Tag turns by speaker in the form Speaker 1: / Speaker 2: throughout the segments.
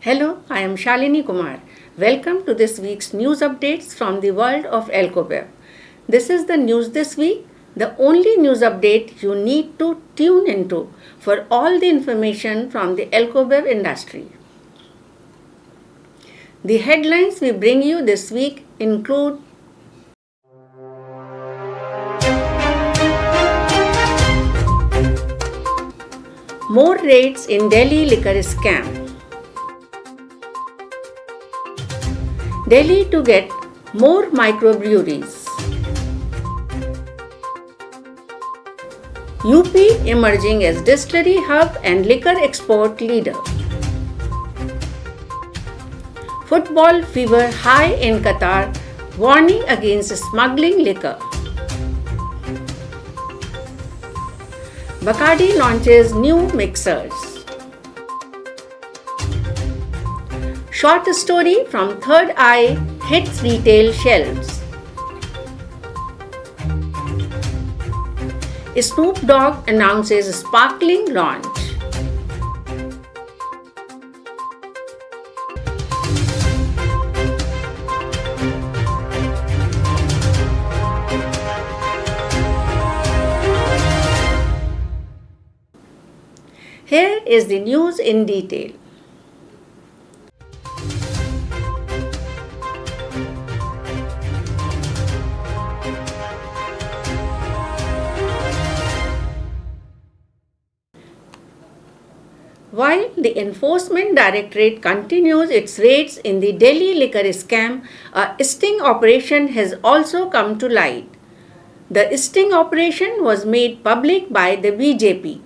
Speaker 1: Hello, I am Shalini Kumar. Welcome to this week's news updates from the world of Alcobev. This is the news this week, the only news update you need to tune into for all the information from the Alcobev industry. The headlines we bring you this week include more raids in Delhi liquor scam. Delhi to get more microbreweries. UP emerging as distillery hub and liquor export leader. Football fever high in Qatar, warning against smuggling liquor. Bacardi launches new mixers. Short story from Third Eye hits retail shelves. Snoop Dogg announces sparkling launch. Here is the news in detail. While the Enforcement Directorate continues its raids in the Delhi liquor scam, a sting operation has also come to light. The sting operation was made public by the BJP.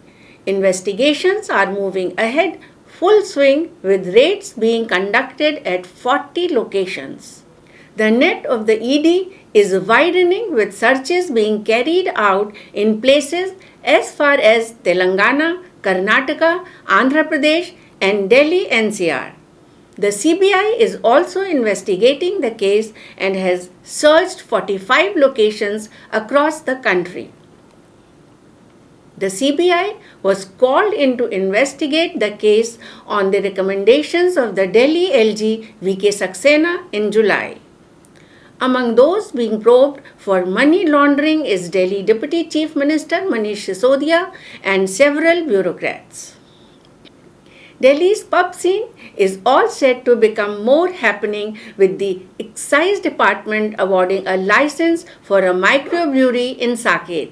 Speaker 1: Investigations are moving ahead full swing with raids being conducted at 40 locations. The net of the ED is widening with searches being carried out in places as far as Telangana, Karnataka, Andhra Pradesh and Delhi NCR. The CBI is also investigating the case and has searched 45 locations across the country. The CBI was called in to investigate the case on the recommendations of the Delhi LG VK Saxena in July. Among those being probed for money laundering is Delhi Deputy Chief Minister Manish Sisodia and several bureaucrats. Delhi's pub scene is all set to become more happening with the Excise Department awarding a license for a microbrewery in Saket.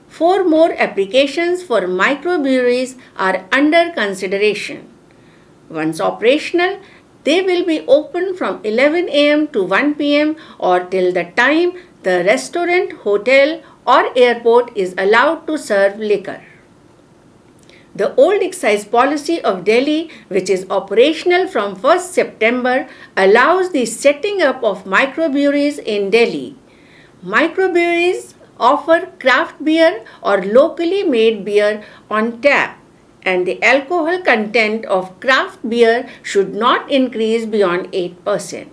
Speaker 1: 4 more applications for microbreweries are under consideration. Once operational, they will be open from 11 am to 1 pm or till the time the restaurant, hotel or airport is allowed to serve liquor. The old excise policy of Delhi, which is operational from 1st September, allows the setting up of microbreweries in Delhi. Microbreweries offer craft beer or locally made beer on tap, and the alcohol content of craft beer should not increase beyond 8%.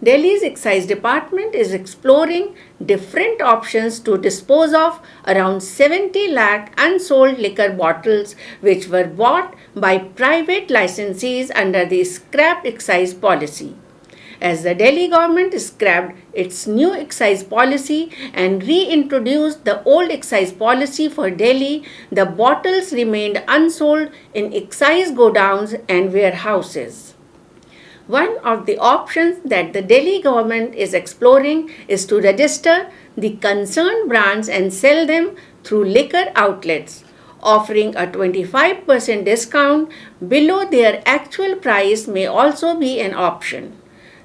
Speaker 1: Delhi's Excise Department is exploring different options to dispose of around 70 lakh unsold liquor bottles which were bought by private licensees under the scrapped excise policy. As the Delhi government scrapped its new excise policy and reintroduced the old excise policy for Delhi, the bottles remained unsold in excise godowns and warehouses. One of the options that the Delhi government is exploring is to register the concerned brands and sell them through liquor outlets, offering a 25% discount below their actual price may also be an option.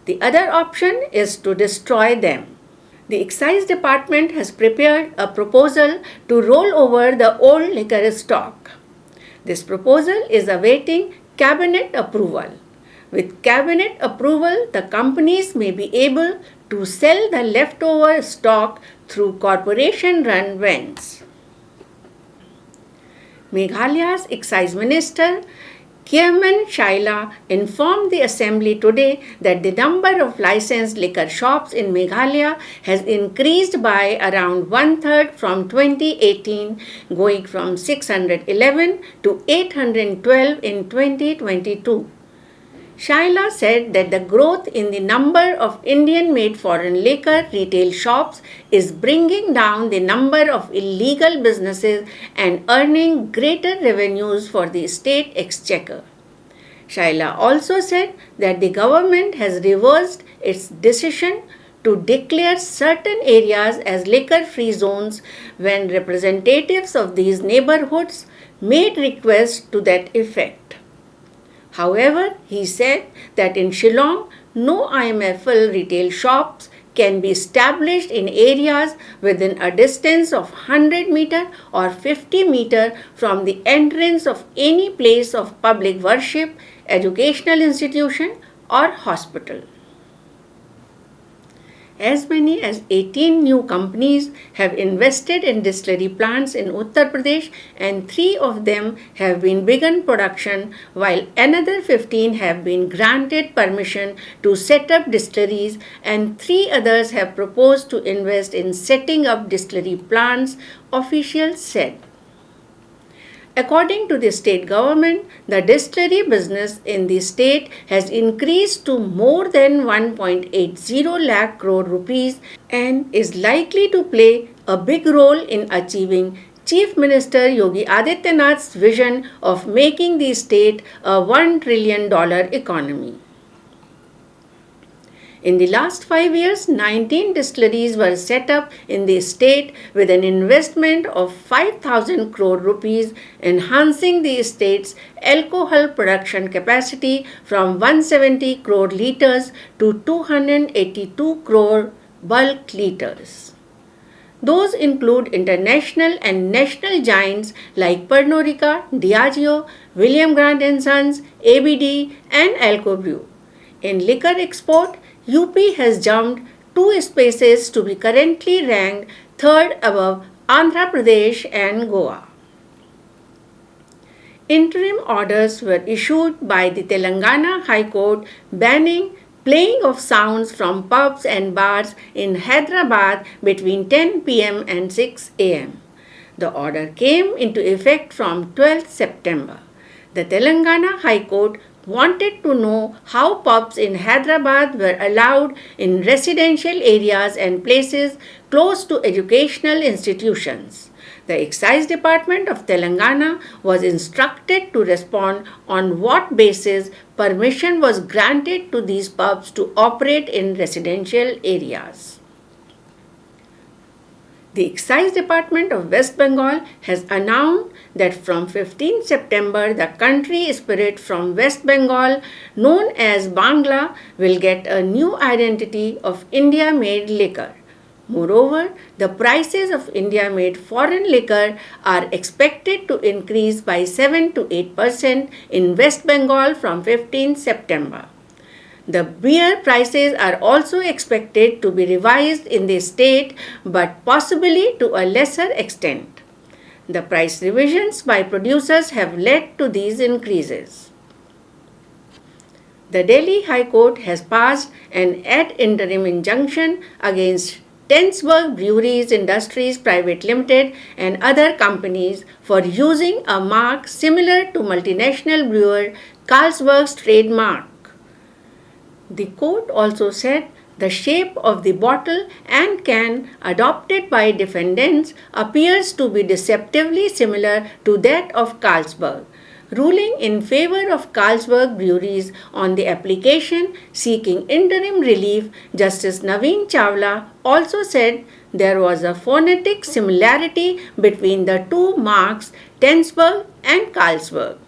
Speaker 1: The other option is to destroy them. The Excise Department has prepared a proposal to roll over the old liquor stock. This proposal is awaiting cabinet approval. With cabinet approval, the companies may be able to sell the leftover stock through corporation-run vents. Meghalaya's Excise Minister Chairman Shaila informed the Assembly today that the number of licensed liquor shops in Meghalaya has increased by around one-third from 2018, going from 611 to 812 in 2022. Shaila said that the growth in the number of Indian-made foreign liquor retail shops is bringing down the number of illegal businesses and earning greater revenues for the state exchequer. Shaila also said that the government has reversed its decision to declare certain areas as liquor-free zones when representatives of these neighborhoods made requests to that effect. However, he said that in Shillong, no IMFL retail shops can be established in areas within a distance of 100 meter or 50 meter from the entrance of any place of public worship, educational institution or hospital. As many as 18 new companies have invested in distillery plants in Uttar Pradesh and 3 of them have been begun production while another 15 have been granted permission to set up distilleries and 3 others have proposed to invest in setting up distillery plants, officials said. According to the state government, the distillery business in the state has increased to more than 1.80 lakh crore rupees and is likely to play a big role in achieving Chief Minister Yogi Adityanath's vision of making the state a $1 trillion economy. In the last 5 years, 19 distilleries were set up in the state with an investment of 5,000 crore rupees, enhancing the state's alcohol production capacity from 170 crore litres to 282 crore bulk litres. Those include international and national giants like Pernod Ricard, Diageo, William Grant & Sons, ABD and Alcobrew. In liquor export, UP has jumped 2 spaces to be currently ranked 3rd above Andhra Pradesh and Goa. Interim orders were issued by the Telangana High Court banning playing of sounds from pubs and bars in Hyderabad between 10 pm and 6 am. The order came into effect from 12th September. The Telangana High Court wanted to know how pubs in Hyderabad were allowed in residential areas and places close to educational institutions. The Excise Department of Telangana was instructed to respond on what basis permission was granted to these pubs to operate in residential areas. The Excise Department of West Bengal has announced that from 15 September, the country spirit from West Bengal, known as Bangla, will get a new identity of India-made liquor. Moreover, the prices of India-made foreign liquor are expected to increase by 7 to 8% in West Bengal from 15 September. The beer prices are also expected to be revised in the state, but possibly to a lesser extent. The price revisions by producers have led to these increases. The Delhi High Court has passed an ad interim injunction against Tensberg Breweries Industries Private Limited and other companies for using a mark similar to multinational brewer Carlsberg's trademark. The court also said the shape of the bottle and can adopted by defendants appears to be deceptively similar to that of Carlsberg. Ruling in favor of Carlsberg Breweries on the application seeking interim relief, Justice Naveen Chawla also said there was a phonetic similarity between the two marks, Tensberg and Carlsberg.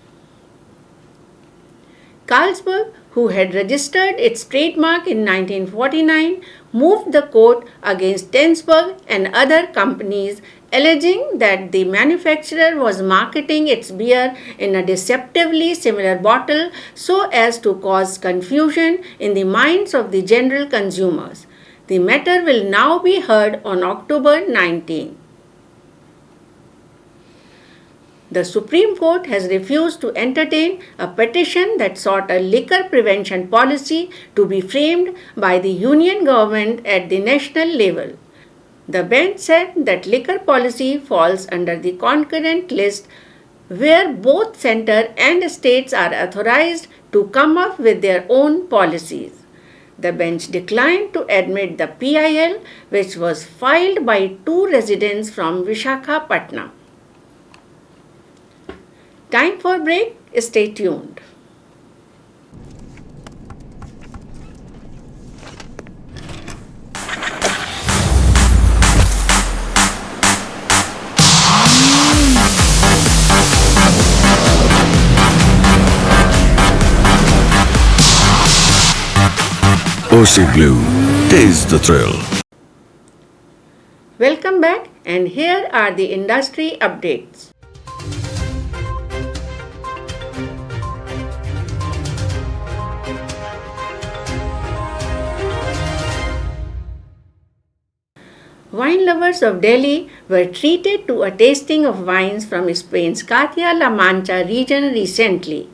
Speaker 1: Carlsberg, who had registered its trademark in 1949, moved the court against Tensberg and other companies, alleging that the manufacturer was marketing its beer in a deceptively similar bottle so as to cause confusion in the minds of the general consumers. The matter will now be heard on October 19. The Supreme Court has refused to entertain a petition that sought a liquor prevention policy to be framed by the union government at the national level. The bench said that liquor policy falls under the concurrent list where both center and states are authorized to come up with their own policies. The bench declined to admit the PIL, which was filed by two residents from Visakhapatnam. Time for break. Stay tuned.
Speaker 2: OC Blue, taste the thrill.
Speaker 1: Welcome back, and here are the industry updates. Wine lovers of Delhi were treated to a tasting of wines from Spain's Castilla-La Mancha region recently.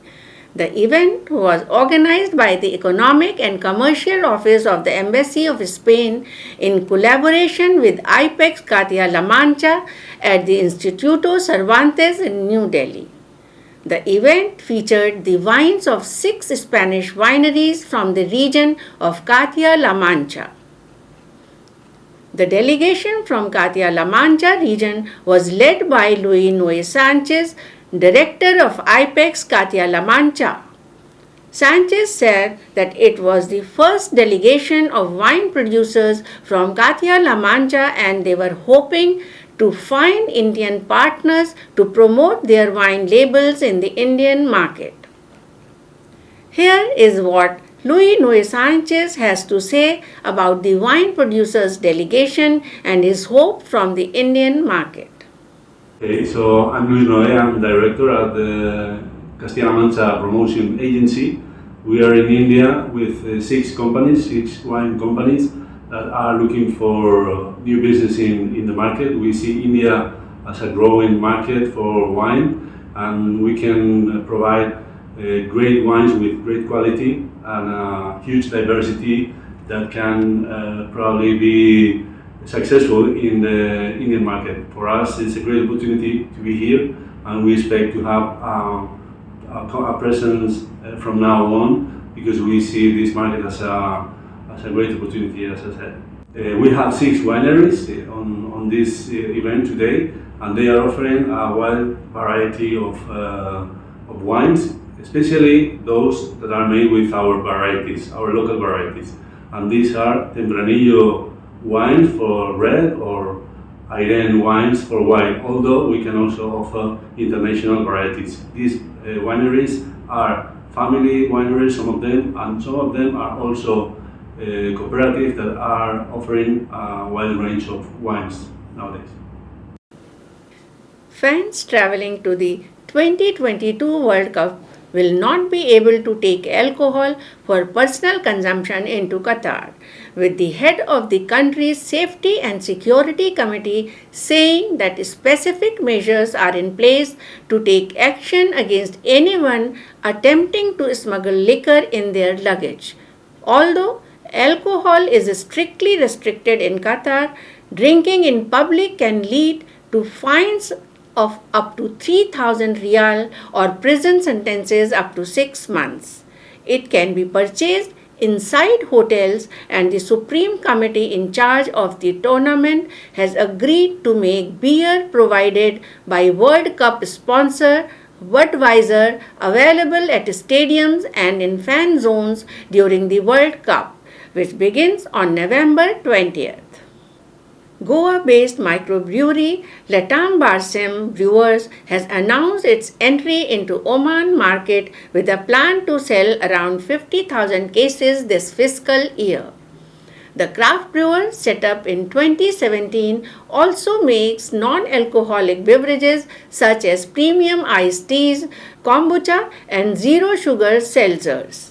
Speaker 1: The event was organized by the Economic and Commercial Office of the Embassy of Spain in collaboration with IPEX Castilla-La Mancha at the Instituto Cervantes in New Delhi. The event featured the wines of 6 Spanish wineries from the region of Castilla-La Mancha. The delegation from Castilla-La Mancha region was led by Luis Noe Sanchez, director of IPEX Castilla-La Mancha. Sanchez said that it was the first delegation of wine producers from Castilla-La Mancha and they were hoping to find Indian partners to promote their wine labels in the Indian market. Here is what Luis Noe Sanchez has to say about the wine producers delegation and his hope from the Indian market.
Speaker 3: Okay, so I'm Luis Noe, I'm director at the Castilla-La Mancha Promotion Agency. We are in India with 6 wine companies that are looking for new business in the market. We see India as a growing market for wine, and we can provide great wines with great quality and a huge diversity that can probably be successful in the Indian market. For us, it's a great opportunity to be here, and we expect to have a presence from now on because we see this market as a great opportunity, as I said. We have 6 wineries on this event today, and they are offering a wide variety of wines, especially those that are made with our varieties, our local varieties. And these are Tempranillo wines for red or Airen wines for white, although we can also offer international varieties. These wineries are family wineries, some of them, and some of them are also cooperatives that are offering a wide range of wines nowadays.
Speaker 1: Fans traveling to the 2022 World Cup will not be able to take alcohol for personal consumption into Qatar, with the head of the country's Safety and Security Committee saying that specific measures are in place to take action against anyone attempting to smuggle liquor in their luggage. Although alcohol is strictly restricted in Qatar, drinking in public can lead to fines of up to 3,000 riyal or prison sentences up to 6 months. It can be purchased inside hotels, and the Supreme Committee in charge of the tournament has agreed to make beer provided by World Cup sponsor Budweiser available at stadiums and in fan zones during the World Cup, which begins on November 20th. Goa-based microbrewery Latam Barsim Brewers has announced its entry into Oman market with a plan to sell around 50,000 cases this fiscal year. The craft brewer, set up in 2017, also makes non-alcoholic beverages such as premium iced teas, kombucha, and zero-sugar seltzers.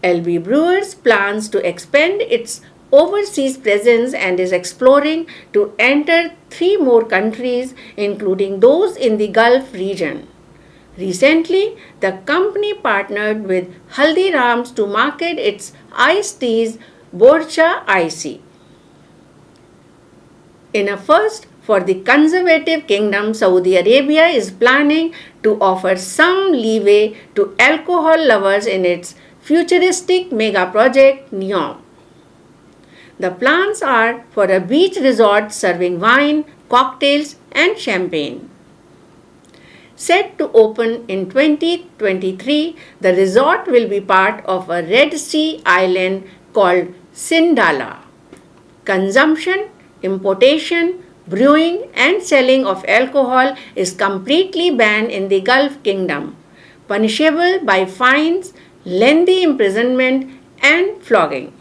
Speaker 1: LB Brewers plans to expand its overseas presence and is exploring to enter 3 more countries, including those in the Gulf region. Recently, the company partnered with Haldiram's to market its iced teas Borcha Icy. In a first for the conservative kingdom, Saudi Arabia is planning to offer some leeway to alcohol lovers in its futuristic mega project NEOM. The plans are for a beach resort serving wine, cocktails, and champagne. Set to open in 2023, the resort will be part of a Red Sea island called Sindala. Consumption, importation, brewing, and selling of alcohol is completely banned in the Gulf Kingdom, punishable by fines, lengthy imprisonment, and flogging.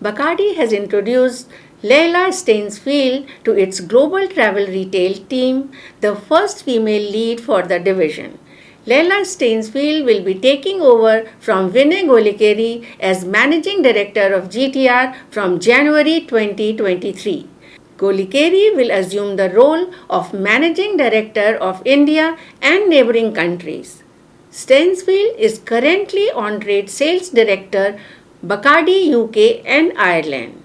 Speaker 1: Bacardi has introduced Leila Stainsfield to its global travel retail team, the first female lead for the division. Leila Stainsfield will be taking over from Vinay Golikeri as Managing Director of GTR from January 2023. Golikeri will assume the role of Managing Director of India and neighboring countries. Stainsfield is currently on Trade Sales Director, Bacardi UK and Ireland.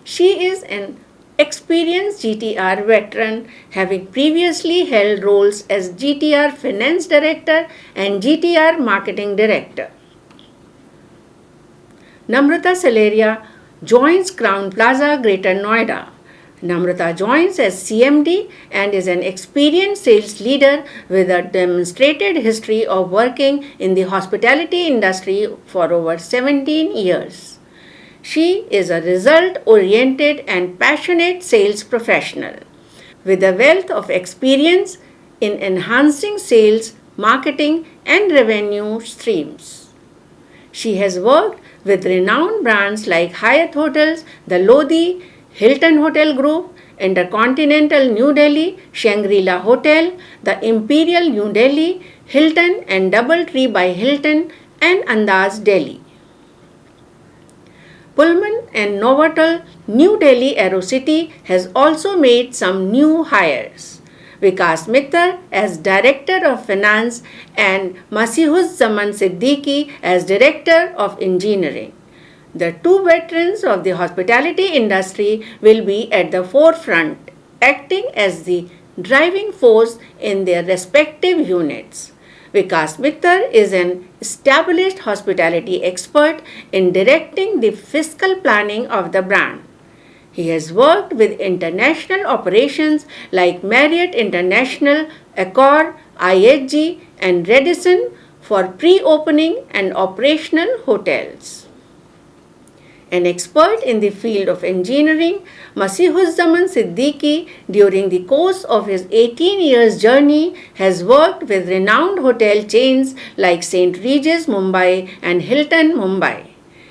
Speaker 1: She is an experienced GTR veteran, having previously held roles as GTR Finance Director and GTR Marketing Director. Namrata Saleria joins Crown Plaza, Greater Noida. Namrata joins as CMD and is an experienced sales leader with a demonstrated history of working in the hospitality industry for over 17 years. She is a result-oriented and passionate sales professional with a wealth of experience in enhancing sales, marketing, and revenue streams. She has worked with renowned brands like Hyatt Hotels, the Lodhi, Hilton Hotel Group, Intercontinental New Delhi, Shangri-La Hotel, the Imperial New Delhi, Hilton and Doubletree by Hilton, and Andaz Delhi. Pullman and Novotel New Delhi Aerocity has also made some new hires. Vikas Mittal as Director of Finance and Masihuzzaman Siddiqui as Director of Engineering. The two veterans of the hospitality industry will be at the forefront, acting as the driving force in their respective units. Vikas Mittal is an established hospitality expert in directing the fiscal planning of the brand. He has worked with international operations like Marriott International, Accor, IHG, and Radisson for pre-opening and operational hotels. An expert in the field of engineering, Masihuzzaman Siddiqui, during the course of his 18 years journey, has worked with renowned hotel chains like St. Regis Mumbai and Hilton Mumbai.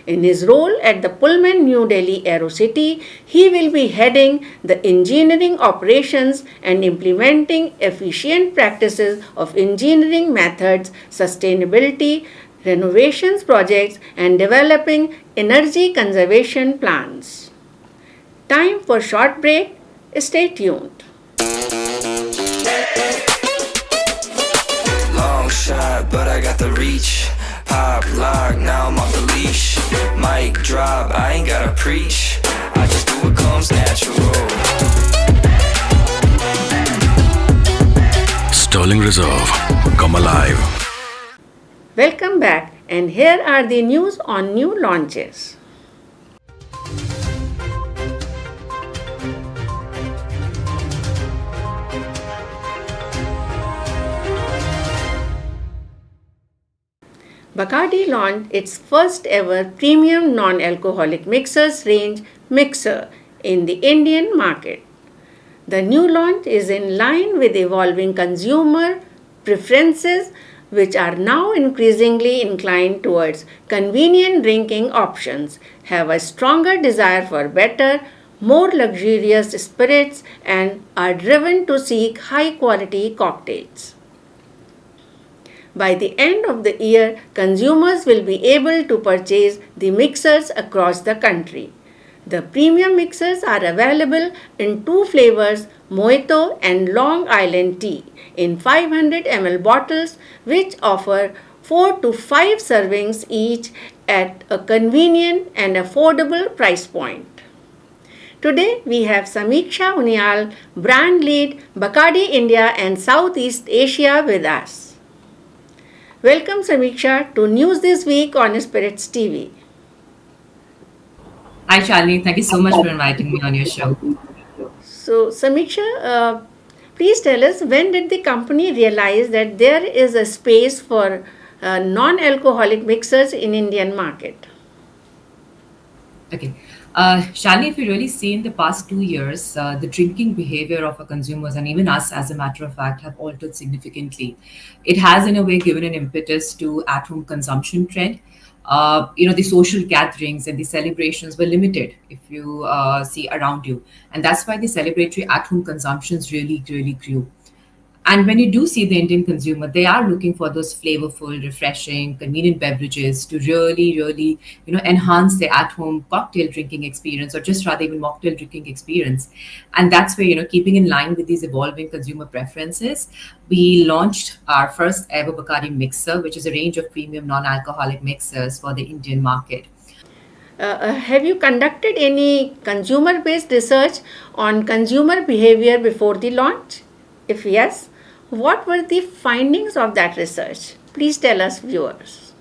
Speaker 1: In his role at the Pullman New Delhi Aerocity, he will be heading the engineering operations and implementing efficient practices of engineering methods, sustainability, renovations projects, and developing energy conservation plans. Time for short break. Stay tuned.
Speaker 4: Long shot, but I got the reach. Pop lock, now I'm off the leash. Mic drop, I ain't gotta preach. I just do what comes natural.
Speaker 2: Sterling Reserve. Come alive.
Speaker 1: Welcome back, and here are the news on new launches. Bacardi launched its first ever premium non-alcoholic mixers range, Mixer, in the Indian market. The new launch is in line with evolving consumer preferences, which are now increasingly inclined towards convenient drinking options, have a stronger desire for better, more luxurious spirits and are driven to seek high quality cocktails. By the end of the year, consumers will be able to purchase the mixers across the country. The premium mixers are available in two flavors, Mojito and Long Island tea, in 500 ml bottles, which offer 4 to 5 servings each at a convenient and affordable price point. Today we have Samiksha Unial, brand lead, Bacardi India and Southeast Asia with us. Welcome Samiksha to News This Week on Spiritz TV.
Speaker 5: Hi Shalini, thank you so much for inviting me on your show.
Speaker 1: So Samiksha, please tell us, when did the company realize that there is a space for non-alcoholic mixers in Indian market?
Speaker 5: Okay. Shalini, if you really see in the past 2 years, the drinking behavior of our consumers and even us, as a matter of fact, have altered significantly. It has, in a way, given an impetus to at-home consumption trend. The social gatherings and the celebrations were limited, if you see around you, and that's why the celebratory at-home consumptions really, really grew. And when you do see the Indian consumer, they are looking for those flavorful, refreshing, convenient beverages to really, really, enhance their at-home cocktail drinking experience, or just rather even mocktail drinking experience. And that's where, keeping in line with these evolving consumer preferences, we launched our first ever Bacardi mixer, which is a range of premium non-alcoholic mixers for the Indian market.
Speaker 1: Have you conducted any consumer-based research on consumer behavior before the launch? If yes, what were the findings of that research? Please tell us, viewers.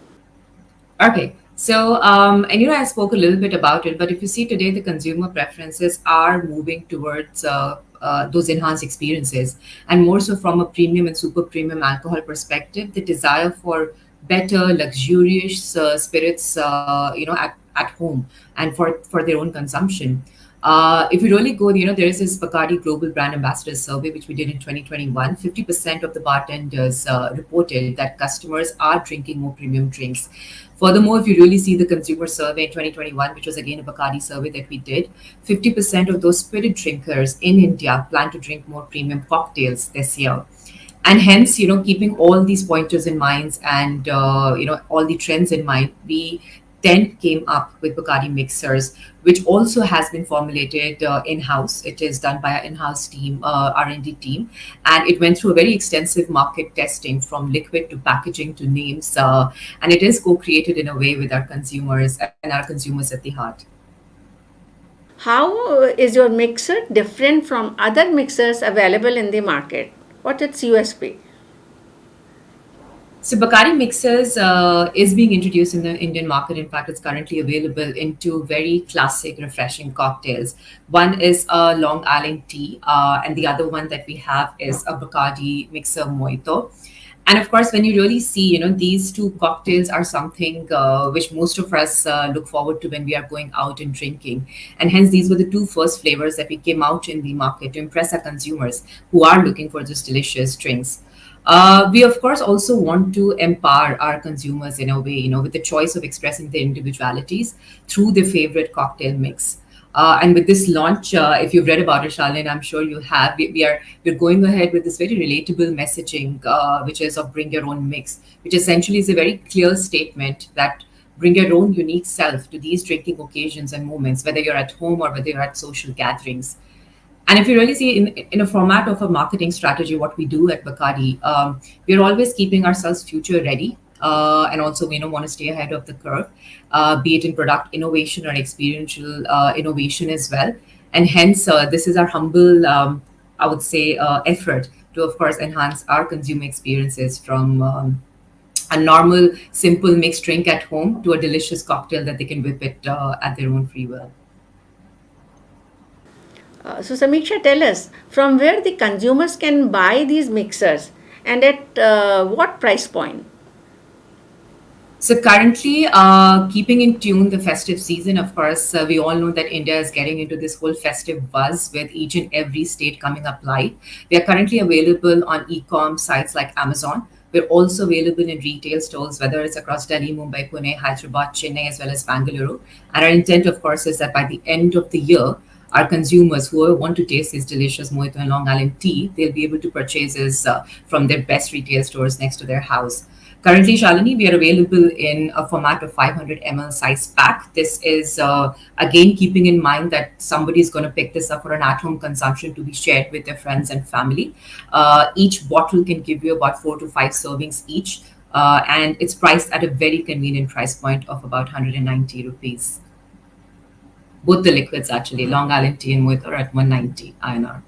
Speaker 5: Okay. So, I spoke a little bit about it, but if you see today, the consumer preferences are moving towards those enhanced experiences, and more so from a premium and super premium alcohol perspective, the desire for better, luxurious spirits, at home and for their own consumption. If you really go, there is this Bacardi Global Brand Ambassadors Survey, which we did in 2021. 50% of the bartenders reported that customers are drinking more premium drinks. Furthermore, if you really see the consumer survey in 2021, which was again a Bacardi survey that we did, 50% of those spirit drinkers in India plan to drink more premium cocktails this year. And hence, keeping all these pointers in mind and, all the trends in mind, we then came up with Bacardi mixers, which also has been formulated in-house. It is done by our in-house team, R&D team, and it went through a very extensive market testing from liquid to packaging to names, and it is co-created in a way with our consumers and our consumers at the heart.
Speaker 1: How is your mixer different from other mixers available in the market? What is its USP?
Speaker 5: So Bacardi mixers is being introduced in the Indian market. In fact, it's currently available in two very classic, refreshing cocktails. One is a Long Island tea, and the other one that we have is a Bacardi mixer Mojito. And of course, when you really see, these two cocktails are something which most of us look forward to when we are going out and drinking. And hence, these were the two first flavors that we came out in the market to impress our consumers who are looking for these delicious drinks. We, of course, also want to empower our consumers in a way, with the choice of expressing their individualities through their favorite cocktail mix. And with this launch, if you've read about it, Charlene, I'm sure you have, we're going ahead with this very relatable messaging, which is of bring your own mix, which essentially is a very clear statement that bring your own unique self to these drinking occasions and moments, whether you're at home or whether you're at social gatherings. And if you really see in a format of a marketing strategy, what we do at Bacardi, we're always keeping ourselves future ready, and also want to stay ahead of the curve, be it in product innovation or experiential innovation as well. And hence, this is our humble, I would say, effort to, of course, enhance our consumer experiences from a normal, simple mixed drink at home to a delicious cocktail that they can whip it at their own free will.
Speaker 1: So Samiksha, tell us, from where the consumers can buy these mixers and at what price point?
Speaker 5: So currently, keeping in tune the festive season, of course, we all know that India is getting into this whole festive buzz with each and every state coming up live. They are currently available on e-com sites like Amazon. We're also available in retail stores, whether it's across Delhi, Mumbai, Pune, Hyderabad, Chennai, as well as Bangalore. And our intent, of course, is that by the end of the year, our consumers who want to taste this delicious Mojito and Long Island tea, they'll be able to purchase this from their best retail stores next to their house. Currently, Shalini, we are available in a format of 500 ml size pack. This is, again, keeping in mind that somebody is going to pick this up for an at-home consumption to be shared with their friends and family. Each bottle can give you about 4 to 5 servings each, and it's priced at a very convenient price point of about 190 rupees. Both the liquids, actually, Long Island tea and Mojito, are at 190 INR.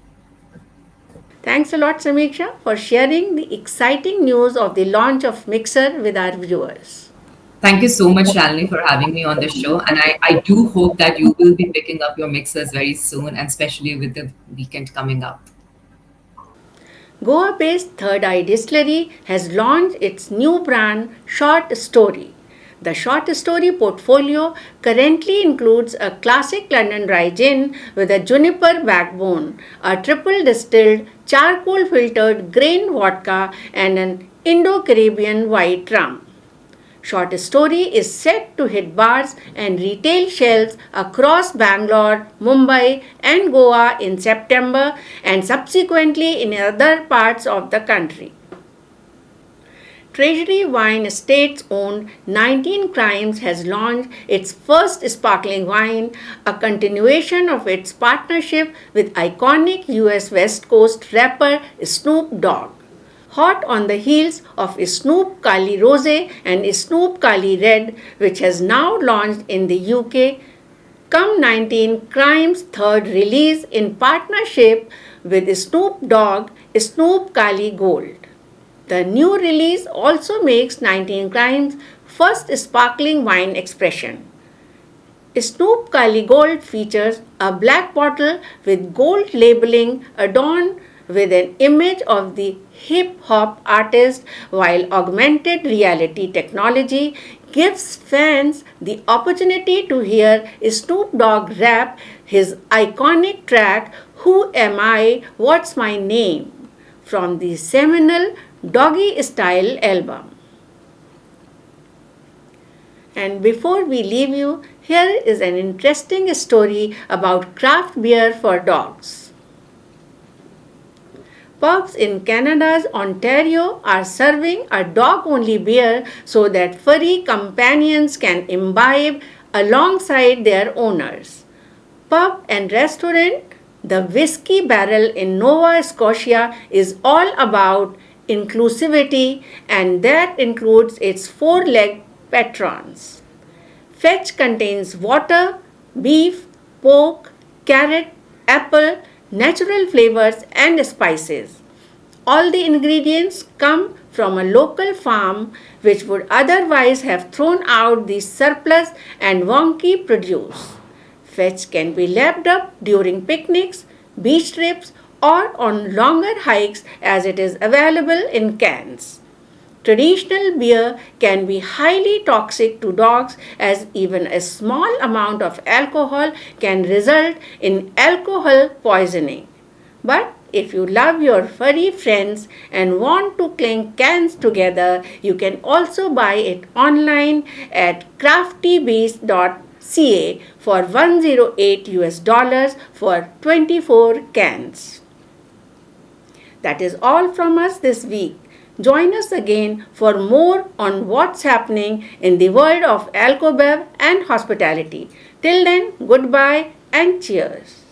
Speaker 1: Thanks a lot, Samiksha, for sharing the exciting news of the launch of Mixer with our viewers.
Speaker 5: Thank you so much, Shalini, for having me on the show. And I do hope that you will be picking up your mixers very soon, and especially with the weekend coming up.
Speaker 1: Goa-based Third Eye Distillery has launched its new brand, Short Story. The Short Story portfolio currently includes a classic London dry gin with a juniper backbone, a triple distilled charcoal filtered grain vodka, and an Indo-Caribbean white rum. Short Story is set to hit bars and retail shelves across Bangalore, Mumbai, and Goa in September and subsequently in other parts of the country. Treasury Wine Estates owned 19 Crimes has launched its first sparkling wine, a continuation of its partnership with iconic US West Coast rapper Snoop Dogg. Hot on the heels of Snoop Kali Rosé and Snoop Kali Red, which has now launched in the UK, come 19 Crimes' third release in partnership with Snoop Dogg, Snoop Kali Gold. The new release also makes 19 Crimes' first sparkling wine expression. Snoop Kali Gold features a black bottle with gold labeling adorned with an image of the hip-hop artist, while augmented reality technology gives fans the opportunity to hear Snoop Dogg rap his iconic track, Who Am I? What's My Name? From the seminal Doggy Style album. And before we leave you, here is an interesting story about craft beer for dogs. Pubs in Canada's Ontario are serving a dog-only beer so that furry companions can imbibe alongside their owners. Pub and restaurant, the Whiskey Barrel in Nova Scotia, is all about inclusivity, and that includes its four-legged patrons. Fetch contains water, beef, pork, carrot, apple, natural flavors and spices. All the ingredients come from a local farm which would otherwise have thrown out the surplus and wonky produce. Fetch can be lapped up during picnics, beach trips, or on longer hikes as it is available in cans. Traditional beer can be highly toxic to dogs as even a small amount of alcohol can result in alcohol poisoning. But if you love your furry friends and want to clink cans together, you can also buy it online at craftybeast.ca for $108 for 24 cans. That is all from us this week. Join us again for more on what's happening in the world of alcobev and hospitality. Till then, goodbye and cheers.